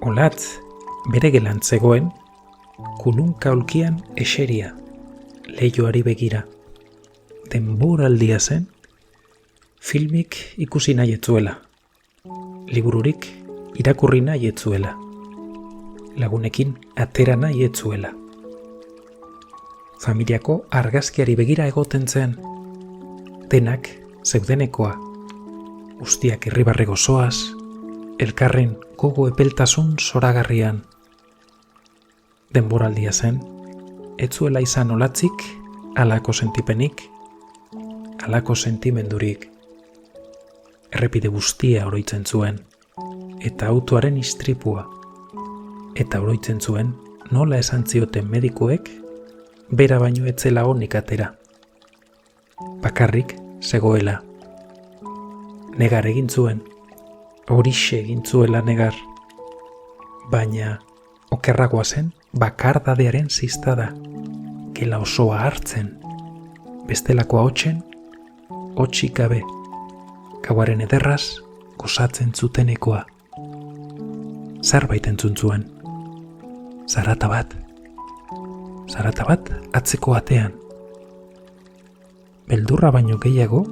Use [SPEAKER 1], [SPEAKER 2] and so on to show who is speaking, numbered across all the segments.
[SPEAKER 1] Olatz bere gelan zegoen, kulunka ulkian eseria, leihoari begira. Denboraldia zen, filmik ikusi nahi etzuela, libururik irakurri nahi etzuela, lagunekin atera nahi etzuela. Familiako argazkiari begira egoten zen, denak zeudenekoa, guztiak irribarre gozoaz, elkarren gogo epeltasun zoragarrian. Denboraldia zen, ez zuela izan olatzik, halako sentipenik, halako sentimendurik. Errepide guztia oroitzen zuen, eta autoaren istripua, eta oroitzen zuen nola esan zioten medikuek, bera baino etzela onik atera. Bakarrik zegoela. Negar egin zuen, horixe egin zuela negar. Baina okerragoa zen bakardadearen ziztada, gela osoa hartzen, bestelakoa hotxen, hotxik gabe, gauaren ederraz gozatzen zutenekoa. Zerbait entzun zuen, zarata bat atzeko atean. Beldurra baino gehiago,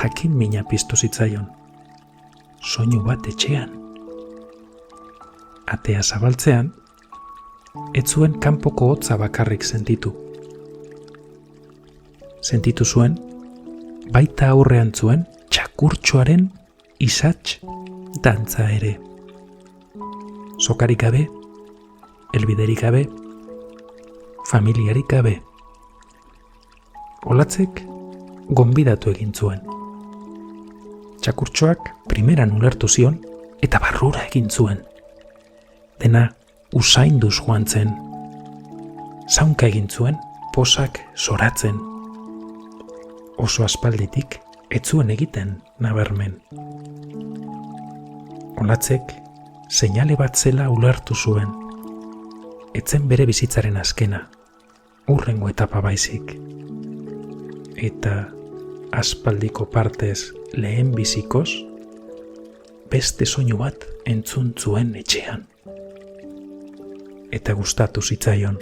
[SPEAKER 1] jakin mina piztu zitzaion, soinu bat etxean. Atea zabaltzean, ez zuen kanpoko hotza bakarrik sentitu. Sentitu zuen, baita aurrean zuen txakurtxoaren isats dantza ere. Sokarik gabe, helbiderik gabe, familiarik gabe. Olatzek gonbidatu egin zuen. Txakurtxoak primeran ulertu zion eta barrura egin zuen. Dena usainduz joan zen. Zaunka egin zuen posak zoratzen. Oso aspalditik ez zuen egiten nabarmen. Olatzek seinale bat zela ulertu zuen. Etzen bere bizitzaren azkena, hurrengo etapa baizik. Eta aspaldiko partez lehen bizikoz, beste soinu bat entzun zuen etxean. Eta gustatu zitzaion.